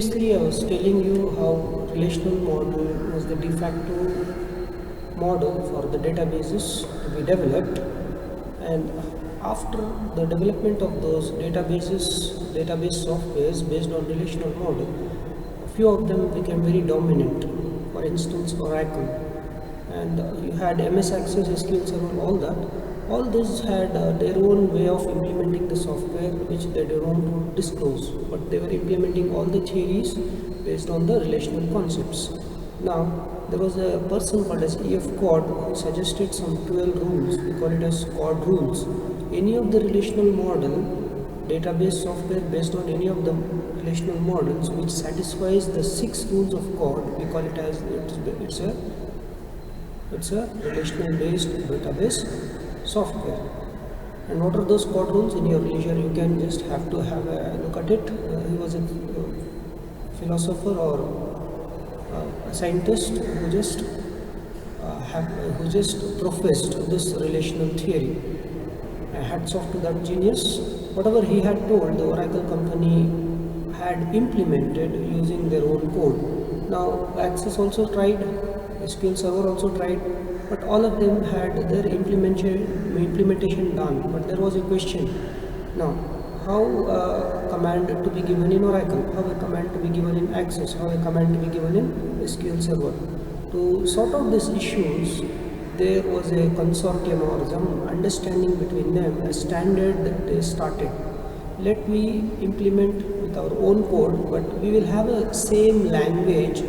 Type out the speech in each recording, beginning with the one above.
Previously, I was telling you how relational model was the de facto model for the databases to be developed, and after the development of those database softwares based on relational model, a few of them became very dominant. For instance, Oracle, and you had MS Access, SQL Server, all that. All these had their own way of implementing the software, which they don't want to disclose, but they were implementing all the theories based on the relational concepts. Now, there was a person called as E.F. Codd who suggested some 12 rules. We call it as Codd rules. Any of the relational model, database software based on any of the relational models which satisfies the 6 rules of Codd, we call it as it's a relational based database software. And what are those Codd rules? In your leisure, you can just have to have a look at it. He was a philosopher or a scientist who just professed this relational theory. Hats off to that genius. Whatever he had told, the Oracle company had implemented using their own code. Now, Access also tried, SQL Server also tried, but all of them had their implementation done. But there was a question. Now, how a command to be given in Oracle, how a command to be given in Access, how a command to be given in SQL Server. To sort out these issues, there was a consortium or some understanding between them, a standard that they started. Let me implement with our own code, but we will have a same language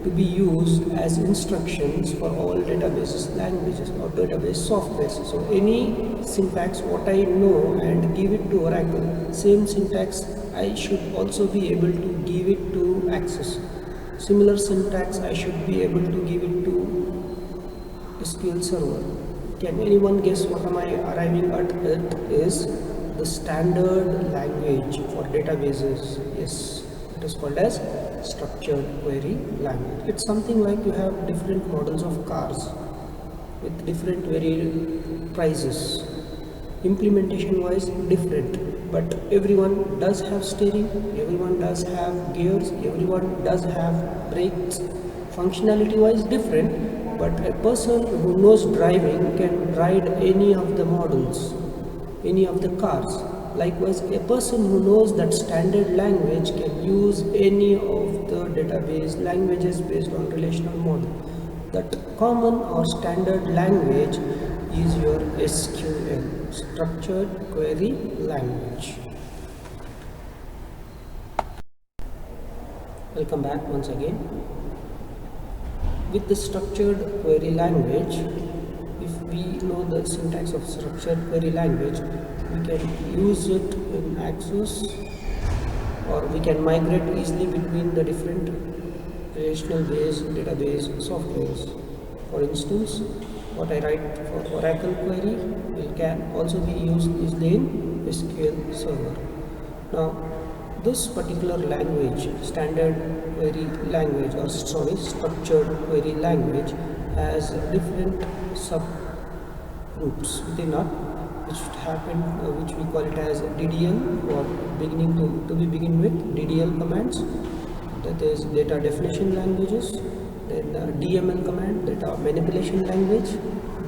to be used as instructions for all database languages or database softwares. So any syntax what I know and give it to Oracle, same syntax I should also be able to give it to Access. Similar syntax I should be able to give it to SQL Server. Can anyone guess what am I arriving at? It is the standard language for databases. Yes, it is called as structured query language. It's something like you have different models of cars with different prices. Implementation wise different, but everyone does have steering, everyone does have gears, everyone does have brakes. Functionality wise different, but a person who knows driving can ride any of the models, any of the cars. Likewise, a person who knows that standard language can use any of the database languages based on relational model. That common or standard language is your SQL, structured query language. Welcome back once again. With the structured query language, if we know the syntax of structured query language, we can use it in Access, or we can migrate easily between the different relational based database softwares. For instance, what I write for Oracle query can also be used easily in SQL Server. Now, this particular language, standard query language, or structured query language, has different subgroups within it, which we call it as DDL, or begin with DDL commands. That is data definition languages. Then DML command, data manipulation language.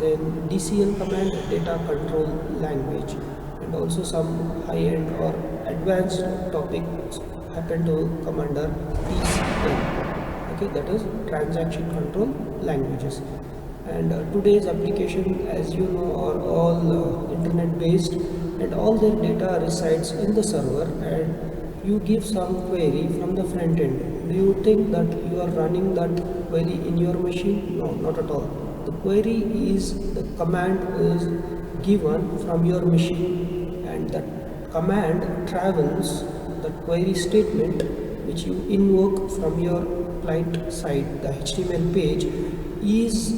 Then DCL command, data control language. And also some high-end or advanced topics happen to come under TCL. Okay, that is transaction control languages. And today's application, as you know, are all internet based, and all their data resides in the server, and you give some query from the front end. Do you think that you are running that query in your machine? No, not at all. The query is, the command is given from your machine, and that command travels, the query statement which you invoke from your client side, the HTML page, is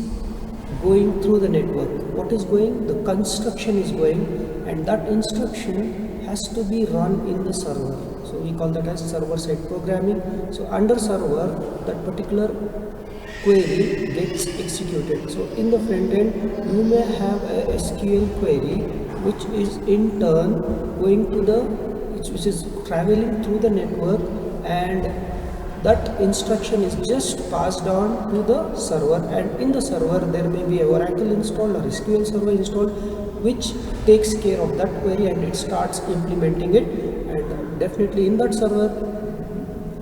going through the network. What is going? The construction is going, and that instruction has to be run in the server. So we call that as server-side programming. So under server, that particular query gets executed. So in the front end, you may have a SQL query which is in turn going to the, which is traveling through the network and that instruction is just passed on to the server, and in the server there may be a Oracle installed or SQL server installed, which takes care of that query and it starts implementing it. And definitely in that server,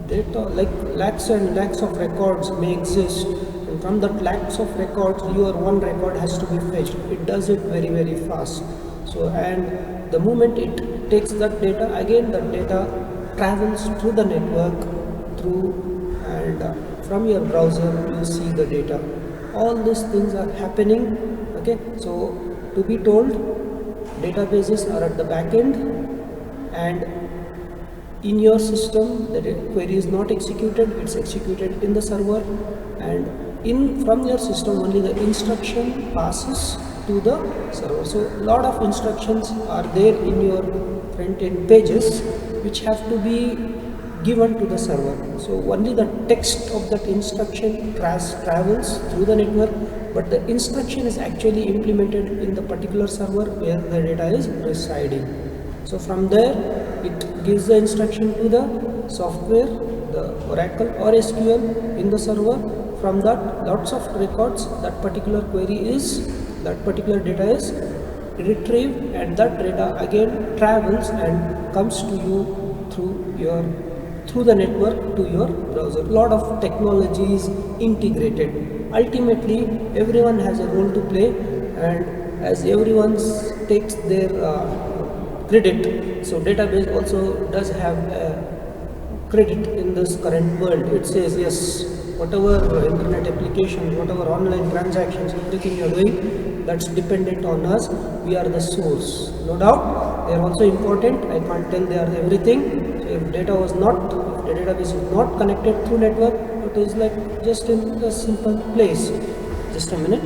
data like lakhs and lakhs of records may exist, and from that lakhs of records your one record has to be fetched. It does it very, very fast. So, and the moment it takes that data, again that data travels through the network through, and from your browser you see the data. All these things are happening. Okay, so to be told, databases are at the back end, and in your system the query is not executed, it's executed in the server, and from your system only the instruction passes to the server. So a lot of instructions are there in your front end pages which have to be given to the server. So only the text of that instruction travels through the network, but the instruction is actually implemented in the particular server where the data is residing. So from there it gives the instruction to the software, the Oracle or SQL in the server. From that, lots of records, that particular query is, that particular data is retrieved, and that data again travels and comes to you through the network to your browser. Lot of technology is integrated. Ultimately everyone has a role to play, and as everyone takes their credit, so database also does have a credit in this current world. It says yes, whatever internet applications, whatever online transactions, everything you are doing, that's dependent on us. We are the source. No doubt they are also important. I can't tell they are everything. So if the database is not connected through network, it is like just in a simple place. Just a minute.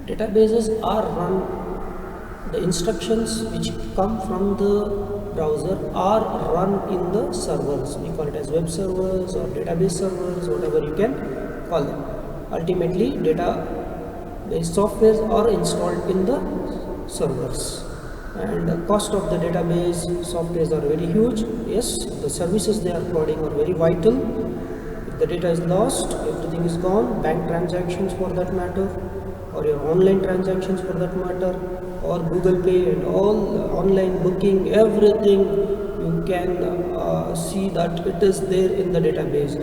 Databases are run, the instructions which come from the browser are run in the servers. We call it as web servers or database servers, whatever you can call them. Ultimately database softwares are installed in the servers, and the cost of the database softwares are very huge. Yes, the services they are providing are very vital. If the data is lost, everything is gone. Bank transactions for that matter, or your online transactions for that matter, or Google Pay and all online booking, everything you can see that it is there in the database.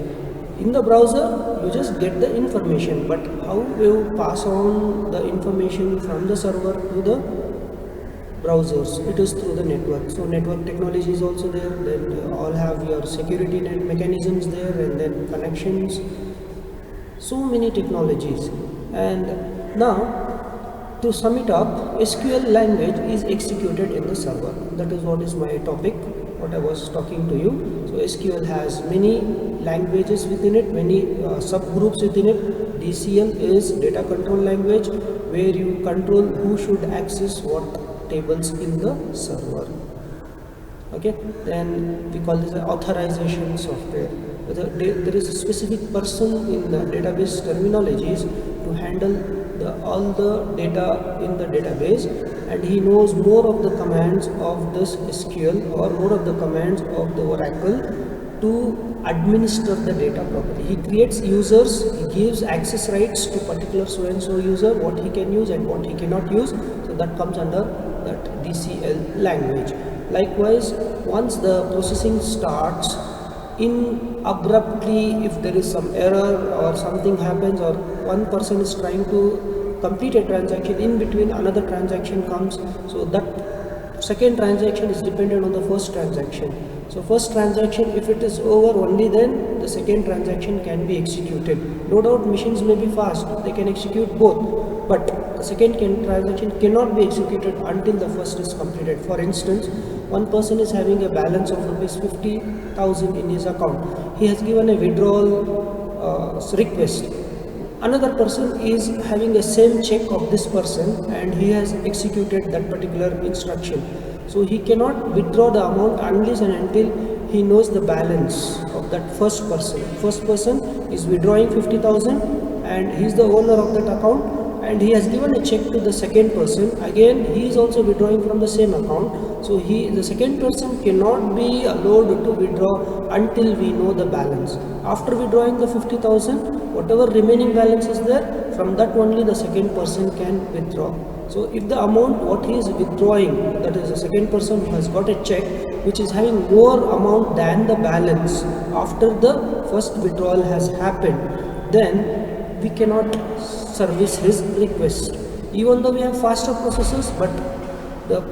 In the browser you just get the information, but how you pass on the information from the server to the browsers? It is through the network. So network technology is also there, then you all have your security net mechanisms there, and then connections, so many technologies. And now, to sum it up, SQL language is executed in the server. That is what is my topic, what I was talking to you. So SQL has many languages within it, many subgroups within it. DCL is data control language, where you control who should access what tables in the server. Okay, then we call this authorization software. There is a specific person in the database terminologies to handle all the data in the database, and he knows more of the commands of this SQL or more of the commands of the Oracle to administer the data properly. He creates users, he gives access rights to particular so and so user, what he can use and what he cannot use. So that comes under that DCL language. Likewise, once the processing starts, abruptly, if there is some error or something happens, or one person is trying to complete a transaction, in between another transaction comes, so that second transaction is dependent on the first transaction. So first transaction, if it is over, only then the second transaction can be executed. No doubt machines may be fast, they can execute both, but the second transaction cannot be executed until the first is completed. For instance, one person is having a balance of rupees 50,000 in his account. He has given a withdrawal request. Another person is having a same check of this person, and he has executed that particular instruction. So he cannot withdraw the amount unless and until he knows the balance of that first person. First person is withdrawing 50,000 and he is the owner of that account, and he has given a check to the second person. Again, he is also withdrawing from the same account. So the second person cannot be allowed to withdraw until we know the balance. After withdrawing the 50,000, whatever remaining balance is there, from that only the second person can withdraw. So if the amount what he is withdrawing, that is the second person who has got a check which is having more amount than the balance after the first withdrawal has happened, then we cannot service his request. Even though we have faster processes, but the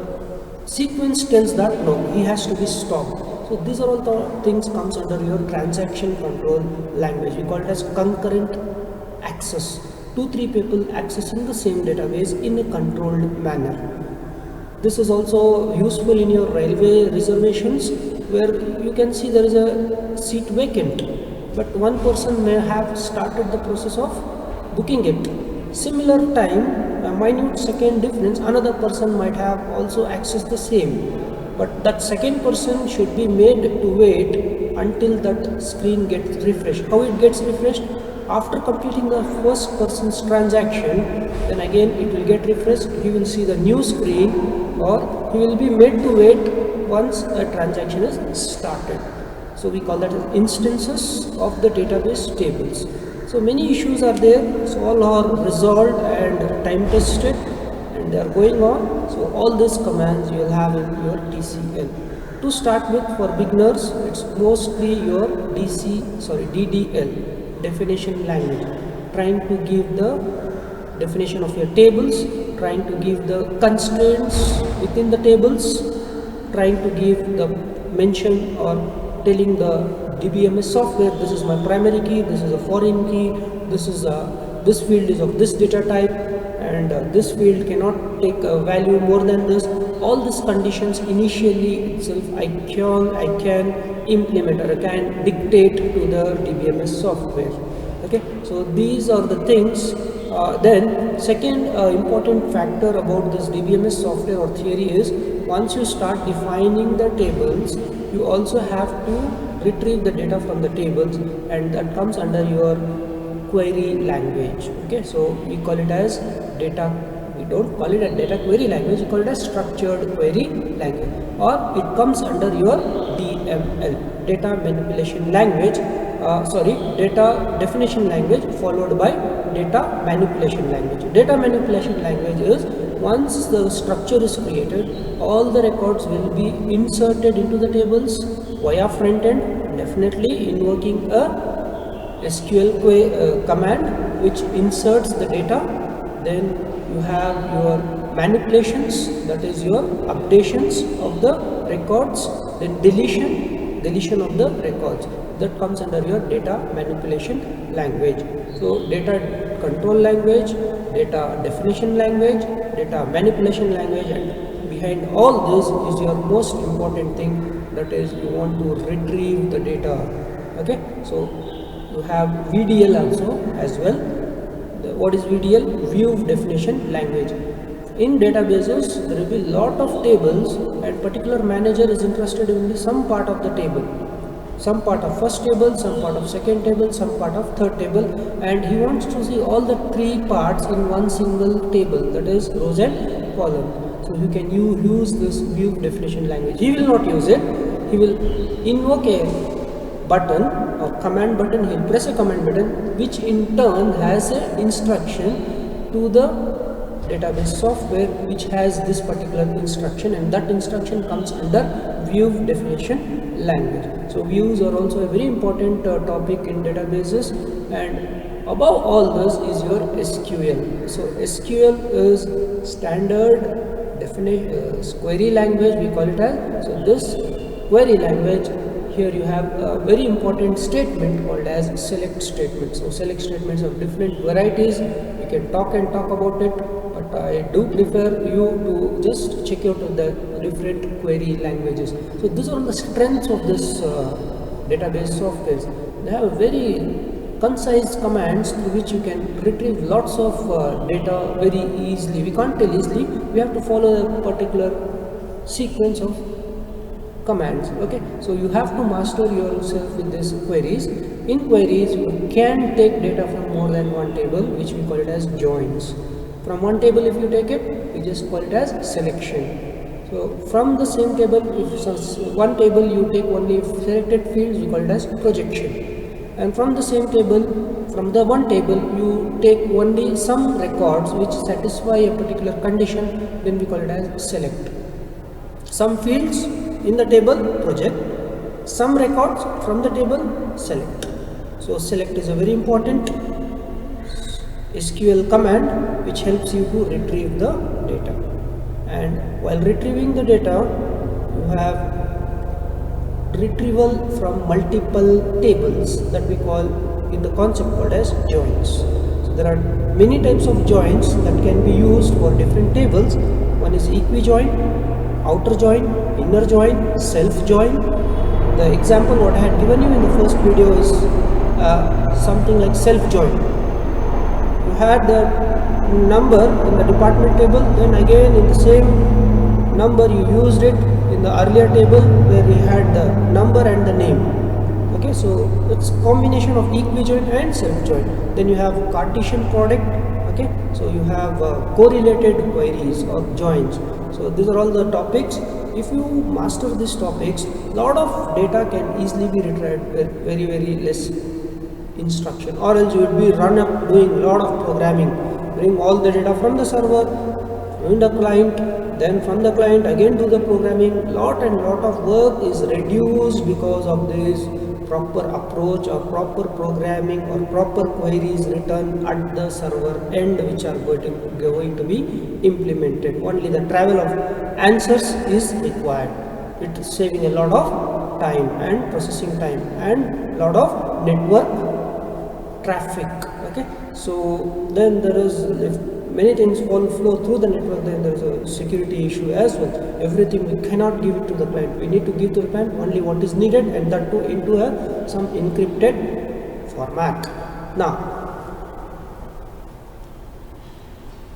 sequence tells that no, he has to be stopped. So these are all the things comes under your transaction control language. We call it as concurrent access. 2-3 people accessing the same database in a controlled manner. This is also useful in your railway reservations, where you can see there is a seat vacant, but one person may have started the process of booking it. Similar time, a minute second difference, another person might have also accessed the same, but that second person should be made to wait until that screen gets refreshed. How it gets refreshed? After completing the first person's transaction, then again it will get refreshed. He will see the new screen, or he will be made to wait once a transaction is started. So we call that instances of the database tables. So many issues are there, so all are resolved and time tested, and they are going on. So all these commands you will have in your DCL. To start with, for beginners, it's mostly your DDL, definition language, trying to give the definition of your tables, trying to give the constraints within the tables, trying to give the mention or telling the DBMS software, this is my primary key, this is a foreign key, this field is of this data type, and this field cannot take a value more than this. All these conditions initially itself I can implement, or I can dictate to the DBMS software. Okay, so these are the things. Then second important factor about this DBMS software or theory is, once you start defining the tables, you also have to retrieve the data from the tables, and that comes under your query language. Okay, so we call it as data. We don't call it a data query language, we call it a structured query language, or it comes under your DML, data manipulation language, data definition language followed by data manipulation language. Data manipulation language is, once the structure is created, all the records will be inserted into the tables via front end, definitely invoking a SQL command which inserts the data. Then you have your manipulations, that is your updations of the records, then deletion of the records. That comes under your data manipulation language. So data control language, data definition language, data manipulation language, and behind all this is your most important thing, that is you want to retrieve the data. Okay, so you have VDL also as well. What is VDL? View definition language. In databases, there will be lot of tables, and particular manager is interested in only some part of the table. Some part of first table, some part of second table, some part of third table, and he wants to see all the 3 parts in one single table, that is rows and column. So you can use this view definition language. He will not use it. He will invoke a button or command button. He will press a command button, which in turn has an instruction to the database software which has this particular instruction, and that instruction comes under view definition language. So views are also a very important topic in databases, and above all this is your SQL. So SQL is standard query language, we call it as. So this query language, here you have a very important statement called as select statement. So select statements of different varieties, we can talk about it, but I do prefer you to just check out the different query languages. So these are the strengths of this database software. They have very concise commands through which you can retrieve lots of data very easily. We can't tell easily, we have to follow a particular sequence of commands. Okay, so you have to master yourself with these queries. In queries, you can take data from more than one table, which we call it as joins. From one table if you take it, we just call it as selection. So from the same table, if one table you take only selected fields, we call it as projection. And from the same table, from the one table you take only some records which satisfy a particular condition, then we call it as select. Some fields in the table, project, some records from the table, select. So select is a very important SQL command which helps you to retrieve the data. And while retrieving the data, you have retrieval from multiple tables that we call in the concept called as joins. So there are many types of joins that can be used for different tables. One is equi-join, outer join, inner join, self join. The example what I had given you in the first video is something like self join. You had the number in the department table, then again in the same number you used it in the earlier table where we had the number and the name. Okay, so it's combination of equi-join and self-join. Then you have Cartesian product. Okay, so you have correlated queries or joins. So these are all the topics. If you master these topics, lot of data can easily be retrieved with very less instruction, or else you would be run up doing a lot of programming, bring all the data from the server in the client, then from the client again do the programming. Lot of work is reduced because of this proper approach or proper programming or proper queries written at the server end, which are going to be implemented. Only the travel of answers is required. It is saving a lot of time and processing time and lot of network traffic. Okay, so then there is, if many things flow through the network, then there is a security issue as well. Everything we cannot give it to the client. We need to give to the client only what is needed, and that too into some encrypted format. Now,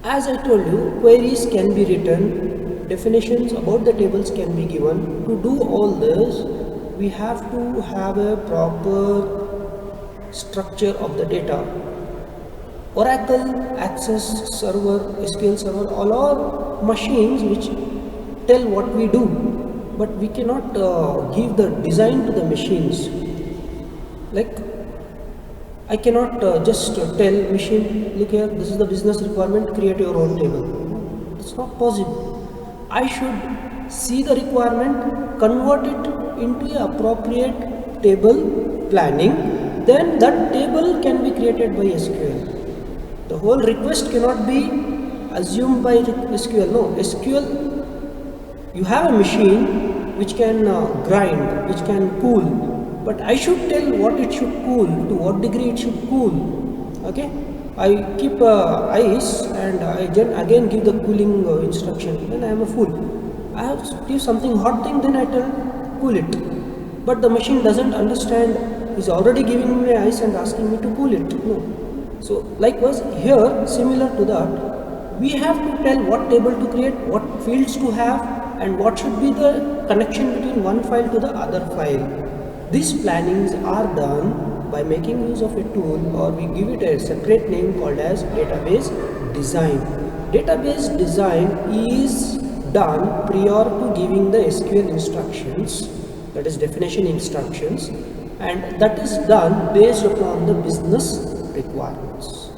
as I told you, queries can be written, definitions about the tables can be given. To do all this, we have to have a proper structure of the data. Oracle, Access server, SQL server, all are machines which tell what we do, but we cannot give the design to the machines. Like, I cannot just tell machine, look here, this is the business requirement, create your own table. It's not possible. I should see the requirement, convert it into an appropriate table planning, then that table can be created by SQL. The whole request cannot be assumed by SQL. No, SQL, you have a machine which can grind, which can cool, but I should tell what it should cool, to what degree it should cool. Okay, I keep ice and I again give the cooling instruction, then I am a fool. I have to give something hot thing, then I tell cool it, but the machine doesn't understand. Is already giving me ice and asking me to cool it. No. So likewise here, similar to that, we have to tell what table to create, what fields to have, and what should be the connection between one file to the other file. These plannings are done by making use of a tool, or we give it a separate name called as database design. Database design is done prior to giving the SQL instructions, that is definition instructions, and that is done based upon the business requirements.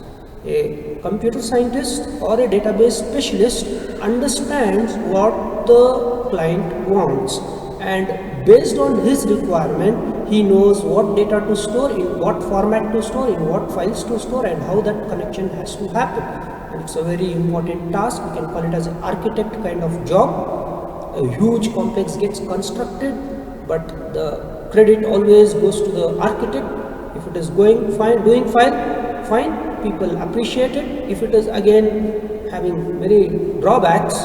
A computer scientist or a database specialist understands what the client wants, and based on his requirement, he knows what data to store, in what format to store, in what files to store, and how that connection has to happen. And it's a very important task. We can call it as an architect kind of job. A huge complex gets constructed, but the credit always goes to the architect. If it is going fine, doing fine, people appreciate it. If it is again having very drawbacks,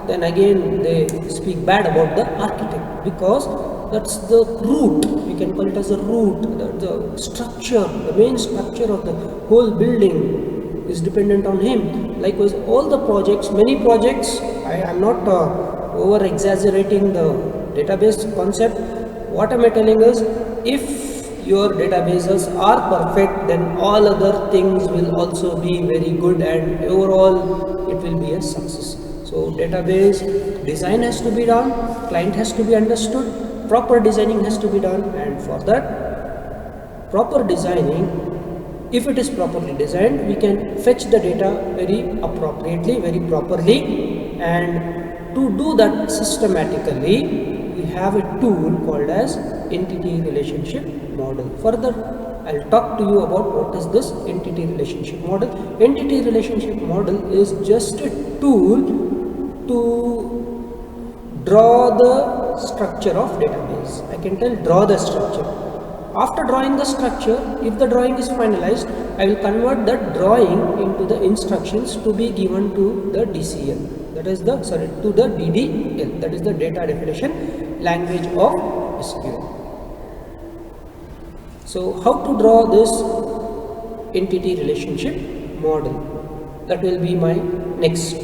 then again they speak bad about the architect, because that's the root. We can call it as a root, the structure, the main structure of the whole building is dependent on him. Likewise, all the projects, many projects, I am not over exaggerating the database concept. What am I telling is, if your databases are perfect, then all other things will also be very good and overall it will be a success. So database design has to be done, client has to be understood, proper designing has to be done, and for that proper designing, if it is properly designed, we can fetch the data very appropriately, very properly, and to do that systematically, we have a tool called as entity relationship model. Further, I'll talk to you about what is this entity relationship model. Entity relationship model is just a tool to draw the structure of database. I can tell draw the structure. After drawing the structure, if the drawing is finalized, I will convert that drawing into the instructions to be given to the DCL, that is the to the DDL, that is the data definition language of SQL. So how to draw this entity relationship model? That will be my next